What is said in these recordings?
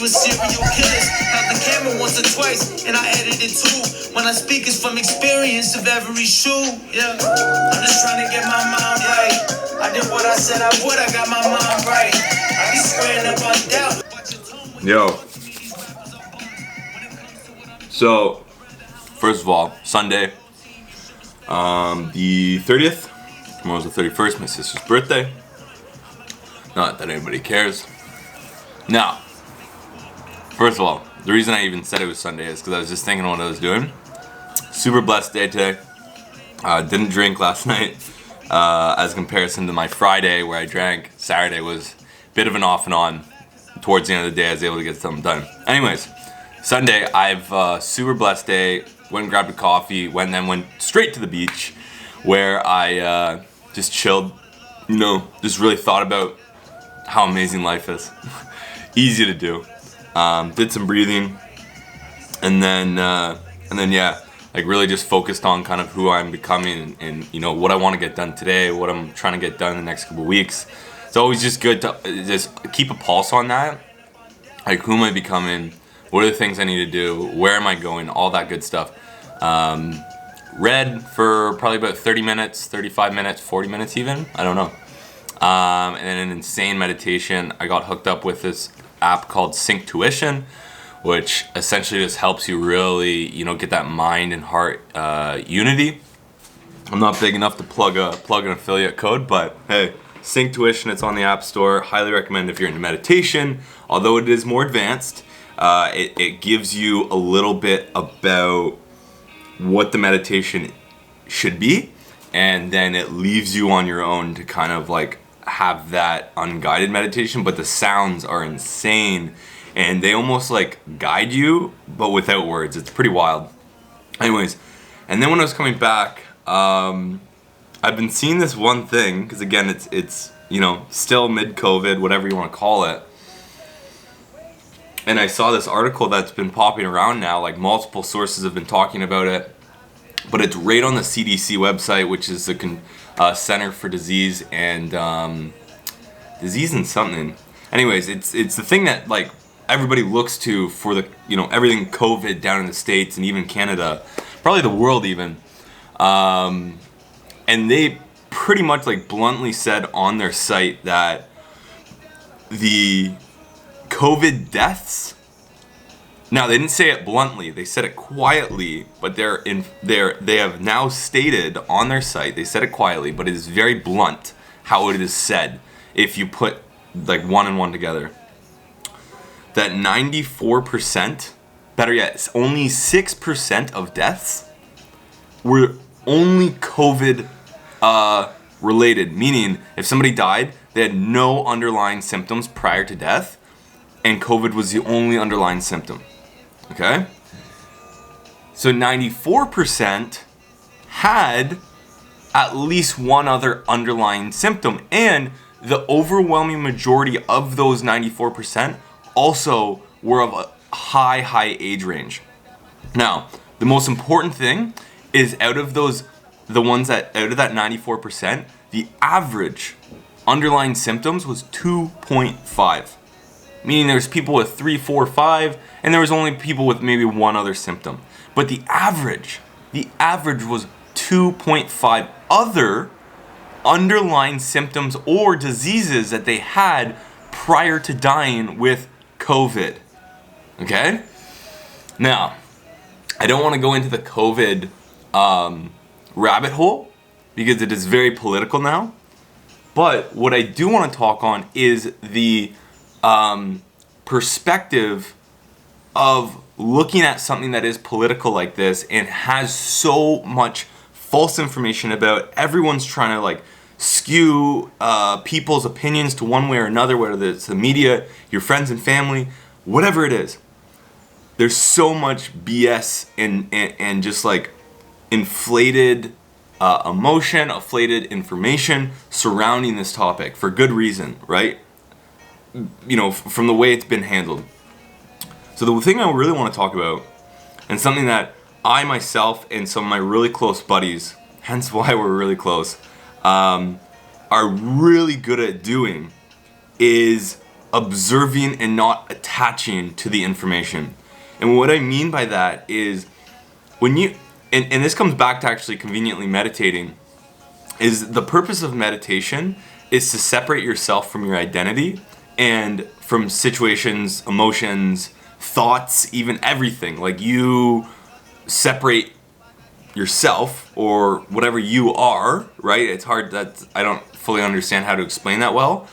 with serial killers. Held the camera once or twice, and I edited too. When I speak, it's from experience of every shoe. Yeah, I'm just trying to get my mind right. I did what I said I would, I got my mind right. I be swearing up on doubt. Yo. So, first of all, Sunday, the 30th, tomorrow's the 31st, my sister's birthday. Not that anybody cares. Now, first of all, the reason I even said it was Sunday is because I was just thinking what I was doing. Super blessed day today. Didn't drink last night, as comparison to my Friday where I drank. Saturday was a bit of an off and on. Towards the end of the day, I was able to get something done. Anyways, Sunday, I've super blessed day. Went and grabbed a coffee, then went straight to the beach, where I just chilled. You know, just really thought about how amazing life is. Easy to do. Did some breathing, and then yeah, like really just focused on kind of who I'm becoming and you know what I want to get done today, what I'm trying to get done in the next couple of weeks. It's always just good to just keep a pulse on that. Like, who am I becoming? What are the things I need to do? Where am I going? All that good stuff. Read for probably about 30 minutes, 35 minutes, 40 minutes even. I don't know. And then an insane meditation. I got hooked up with this app called Tuition, which essentially just helps you really, you know, get that mind and heart unity. I'm not big enough to plug an affiliate code, but hey, Tuition, it's on the App Store. Highly recommend if you're into meditation. Although it is more advanced, it gives you a little bit about what the meditation should be, and then it leaves you on your own to kind of like have that unguided meditation. But the sounds are insane, and they almost like guide you, but without words. It's pretty wild. Anyways, and then when I was coming back, I've been seeing this one thing, because again, it's you know, still mid-COVID, whatever you want to call it. And I saw this article that's been popping around now, like multiple sources have been talking about it, but it's right on the CDC website, which is the Center for Disease and Disease and something. Anyways, it's the thing that like everybody looks to for the, you know, everything COVID down in the States and even Canada, probably the world even. And they pretty much like bluntly said on their site that the COVID deaths, now they didn't say it bluntly, they said it quietly, but they have now stated on their site, they said it quietly, but it is very blunt how it is said if you put like one and one together, that 94%, better yet, only 6% of deaths were only COVID related, meaning if somebody died, they had no underlying symptoms prior to death, and COVID was the only underlying symptom. Okay? So 94% had at least one other underlying symptom, and the overwhelming majority of those 94% also were of a high age range. Now, the most important thing is out of that 94%, the average underlying symptoms was 2.5. Meaning there's people with 3, 4, 5, and there was only people with maybe one other symptom. But the average was 2.5 other underlying symptoms or diseases that they had prior to dying with COVID. Okay? Now, I don't want to go into the COVID rabbit hole because it is very political now. But what I do want to talk on is the perspective of looking at something that is political like this and has so much false information about. Everyone's trying to like skew people's opinions to one way or another, whether it's the media, your friends and family, whatever it is. There's so much BS and just like inflated emotion, inflated information surrounding this topic for good reason, right? You know, from the way it's been handled. So the thing I really want to talk about, and something that I myself and some of my really close buddies, hence why we're really close, are really good at doing, is observing and not attaching to the information. And what I mean by that is when you, and this comes back to actually conveniently meditating, is the purpose of meditation is to separate yourself from your identity and from situations, emotions, thoughts, even everything. Like you separate yourself or whatever you are, right? It's hard, that I don't fully understand how to explain that well,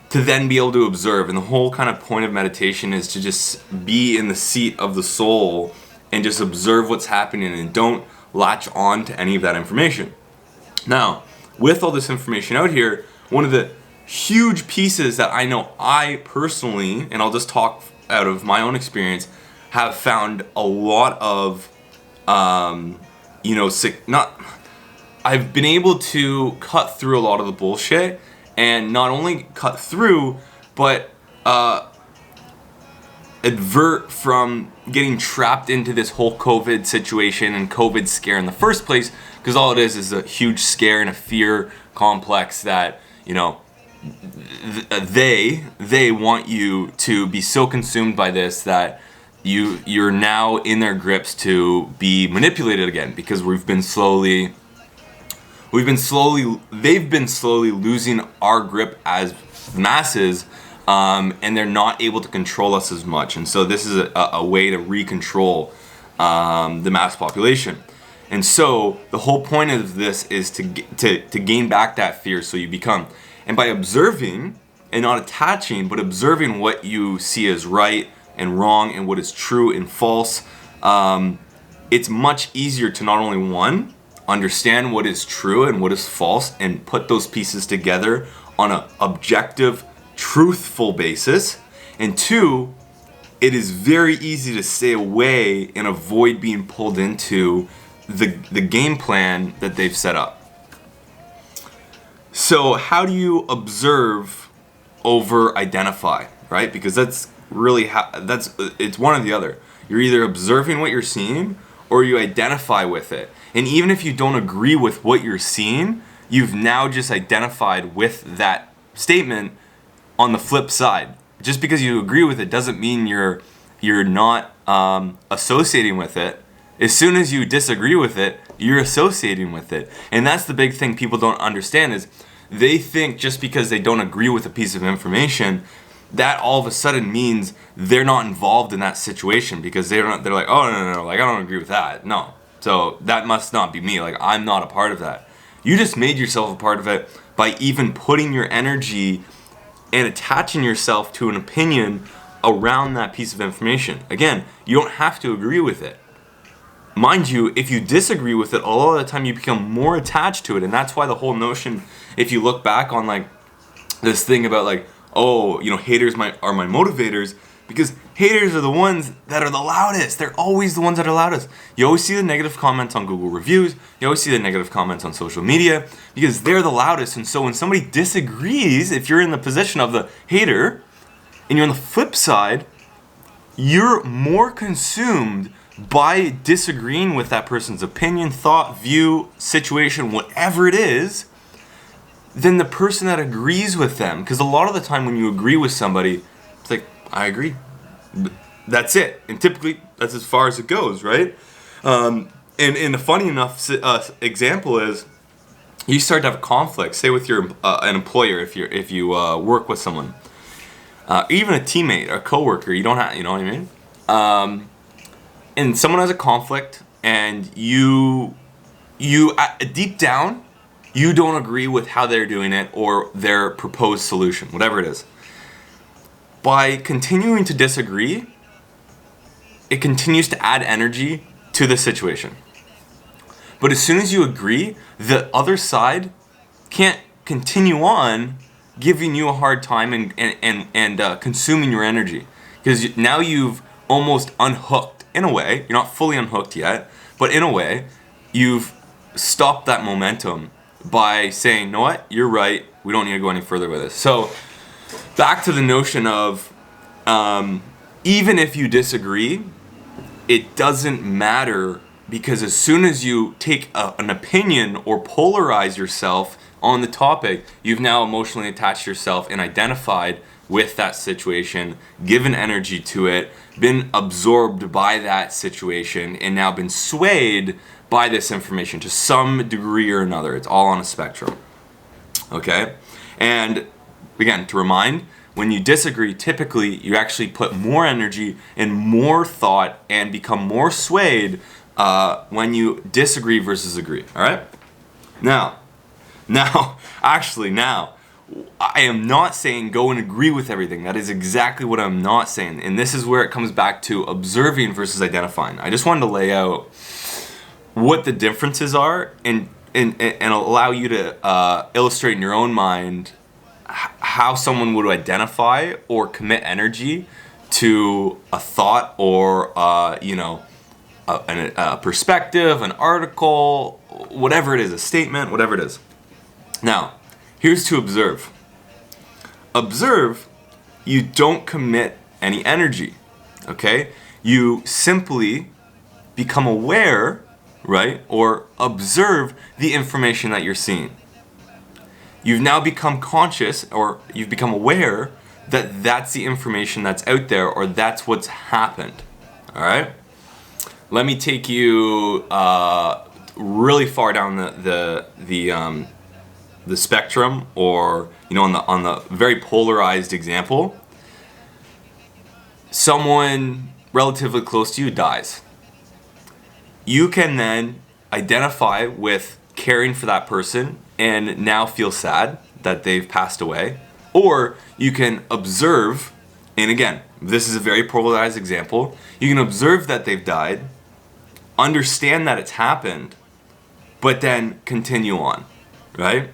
to then be able to observe. And the whole kind of point of meditation is to just be in the seat of the soul and just observe what's happening and don't latch on to any of that information. Now, with all this information out here, one of the huge pieces that I know I personally, and I'll just talk out of my own experience, have found a lot of, I've been able to cut through a lot of the bullshit, and not only cut through, but advert from getting trapped into this whole COVID situation and COVID scare in the first place, because all it is a huge scare and a fear complex that, they want you to be so consumed by this that you're now in their grips to be manipulated again, because they've been slowly losing our grip as masses, and they're not able to control us as much. And so this is a way to recontrol the mass population. And so the whole point of this is to gain back that fear, so you become, and by observing and not attaching, but observing what you see as right and wrong and what is true and false, it's much easier to not only, one, understand what is true and what is false and put those pieces together on an objective, truthful basis, and two, it is very easy to stay away and avoid being pulled into the game plan that they've set up. So how do you observe over identify, right? Because that's really it's one or the other. You're either observing what you're seeing or you identify with it. And even if you don't agree with what you're seeing, you've now just identified with that statement on the flip side. Just because you agree with it doesn't mean you're not associating with it. As soon as you disagree with it, you're associating with it. And that's the big thing people don't understand, is they think just because they don't agree with a piece of information, that all of a sudden means they're not involved in that situation, because they're like, oh no, like I don't agree with that. No. So that must not be me. Like I'm not a part of that. You just made yourself a part of it by even putting your energy and attaching yourself to an opinion around that piece of information. Again, you don't have to agree with it. Mind you, if you disagree with it, a lot of the time you become more attached to it. And that's why the whole notion, if you look back on like this thing about like, oh, haters are my motivators, because haters are the ones that are the loudest. They're always the ones that are loudest. You always see the negative comments on Google reviews. You always see the negative comments on social media, because they're the loudest. And so when somebody disagrees, if you're in the position of the hater and you're on the flip side, you're more consumed by disagreeing with that person's opinion, thought, view, situation, whatever it is, than the person that agrees with them. Because a lot of the time when you agree with somebody, it's like, I agree. That's it. And typically, that's as far as it goes, right? And a funny enough example is, you start to have a conflict, say with your an employer, if you work with someone, even a teammate, a coworker. You don't have, you know what I mean? And someone has a conflict, and you deep down, you don't agree with how they're doing it or their proposed solution, whatever it is. By continuing to disagree, it continues to add energy to the situation. But as soon as you agree, the other side can't continue on giving you a hard time and consuming your energy. Because now you've almost unhooked, in a way. You're not fully unhooked yet, but in a way, you've stopped that momentum by saying, you know what, you're right, we don't need to go any further with this. So back to the notion of even if you disagree, it doesn't matter, because as soon as you take an opinion or polarize yourself on the topic, you've now emotionally attached yourself and identified with that situation, given energy to it, been absorbed by that situation, and now been swayed by this information to some degree or another. It's all on a spectrum. Okay? And again, to remind, when you disagree, typically you actually put more energy and more thought and become more swayed when you disagree versus agree. All right? Now, I am not saying go and agree with everything. That is exactly what I'm not saying. And this is where it comes back to observing versus identifying. I just wanted to lay out what the differences are and allow you to illustrate in your own mind how someone would identify or commit energy to a thought or a perspective, an article, whatever it is, a statement, whatever it is. Now, here's to observe. Observe, you don't commit any energy, okay? You simply become aware, right? Or observe the information that you're seeing. You've now become conscious, or you've become aware that that's the information that's out there, or that's what's happened, all right? Let me take you really far down the spectrum, or on the very polarized example. Someone relatively close to you dies. You can then identify with caring for that person and now feel sad that they've passed away, or you can observe, and again, this is a very polarized example. You can observe that they've died, understand that it's happened, but then continue on, right?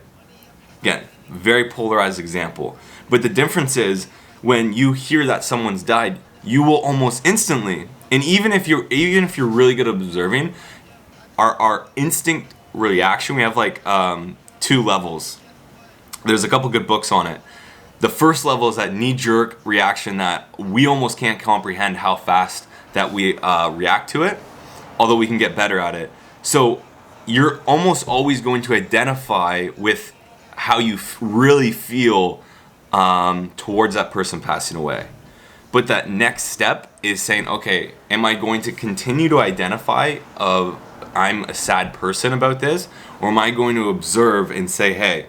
Again, very polarized example. But the difference is when you hear that someone's died, you will almost instantly, and even if you're really good at observing, our instinct reaction, we have like 2 levels. There's a couple good books on it. The first level is that knee-jerk reaction that we almost can't comprehend how fast that we react to it, although we can get better at it. So you're almost always going to identify with how you really feel towards that person passing away. But that next step is saying, okay, am I going to continue to identify I'm a sad person about this, or am I going to observe and say, hey,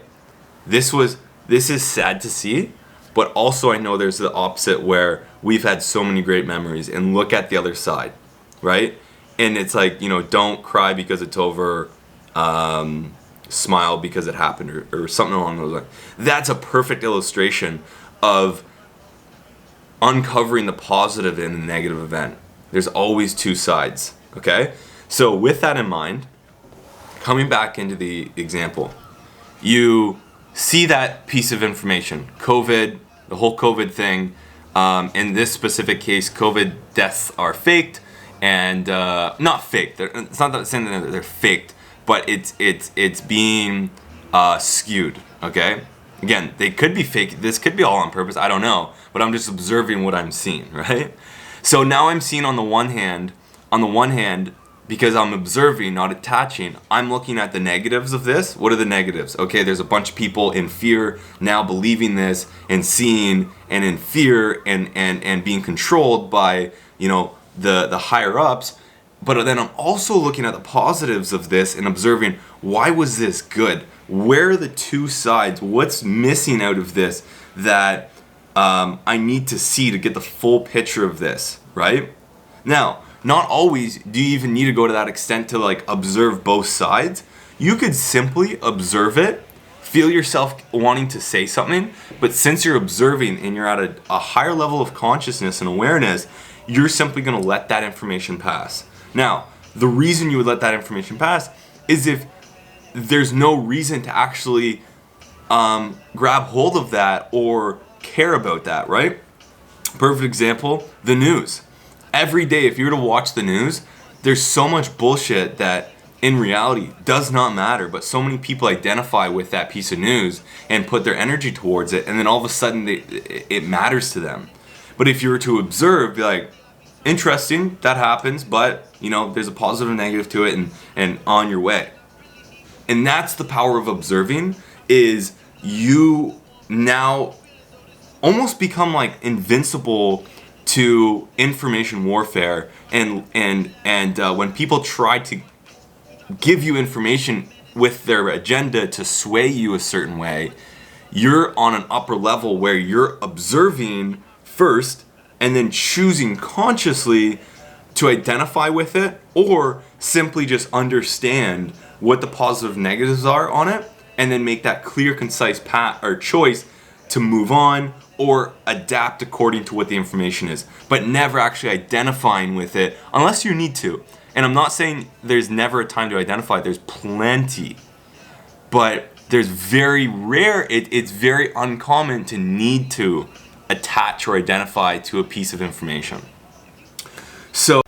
this is sad to see, but also I know there's the opposite where we've had so many great memories, and look at the other side, right? And it's like, don't cry because it's over, smile because it happened, or something along those lines. That's a perfect illustration of uncovering the positive in a negative event. There's always 2 sides, okay? So with that in mind, coming back into the example, you see that piece of information, COVID, the whole COVID thing. In this specific case, COVID deaths are faked, and not faked. It's not that saying that they're faked, but it's being skewed. Okay. Again, they could be fake. This could be all on purpose. I don't know, but I'm just observing what I'm seeing, right? So now I'm seeing on the one hand, because I'm observing, not attaching, I'm looking at the negatives of this. What are the negatives? Okay, there's a bunch of people in fear now believing this and seeing and in fear and being controlled by, the higher ups. But then I'm also looking at the positives of this and observing, why was this good? Where are the 2 sides? What's missing out of this that I need to see to get the full picture of this, right? Now, not always do you even need to go to that extent to observe both sides. You could simply observe it, feel yourself wanting to say something, but since you're observing and you're at a higher level of consciousness and awareness, you're simply going to let that information pass. Now, the reason you would let that information pass is if there's no reason to actually grab hold of that or care about that, right? Perfect example, the news. Every day, if you were to watch the news, there's so much bullshit that in reality does not matter, but so many people identify with that piece of news and put their energy towards it, and then all of a sudden it matters to them. But if you were to observe, be like, interesting, that happens, but there's a positive and negative to it, and on your way. And that's the power of observing, is you now almost become like invincible to information warfare, and when people try to give you information with their agenda to sway you a certain way, you're on an upper level where you're observing first and then choosing consciously to identify with it, or simply just understand what the positive negatives are on it, and then make that clear, concise path or choice to move on or adapt according to what the information is, but never actually identifying with it unless you need to. And I'm not saying there's never a time to identify, there's plenty, but there's very rare, it's very uncommon to need to attach or identify to a piece of information. So,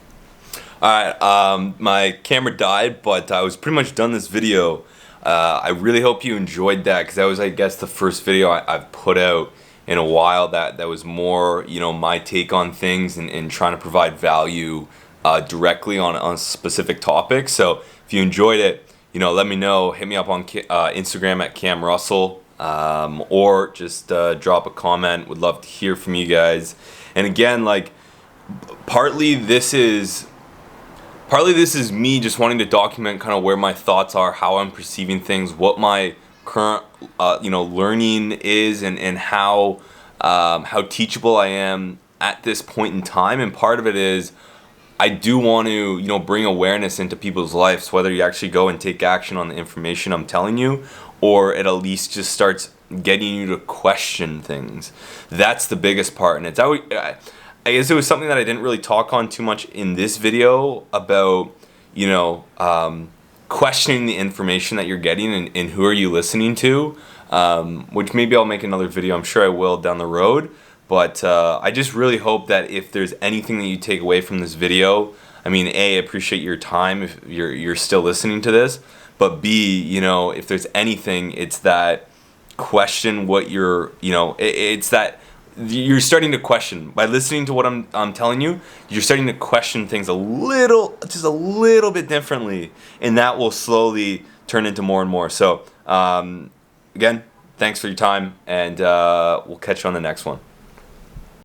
alright, my camera died, but I was pretty much done this video. I really hope you enjoyed that, because that was, I guess, the first video I've put out in a while that was more, you know, my take on things and trying to provide value directly on a specific topic. So if you enjoyed it, you know, let me know. Hit me up on Instagram at Cam Russell, or just drop a comment. Would love to hear from you guys. And again, like, partly this is me just wanting to document kind of where my thoughts are, how I'm perceiving things, what my current learning is, and how teachable I am at this point in time. And part of it is I do want to, you know, bring awareness into people's lives, whether you actually go and take action on the information I'm telling you, or it at least just starts getting you to question things. That's the biggest part. And it's always, I guess it was something that I didn't really talk on too much in this video about, you know, questioning the information that you're getting, and who are you listening to, which maybe I'll make another video. I'm sure I will down the road. But I just really hope that if there's anything that you take away from this video, I mean, A, I appreciate your time if you're still listening to this, but B, you know, if there's anything, it's that question what you're, you know, it's that you're starting to question. By listening to what I'm telling you, you're starting to question things just a little bit differently, and that will slowly turn into more and more. So, again, thanks for your time, and we'll catch you on the next one.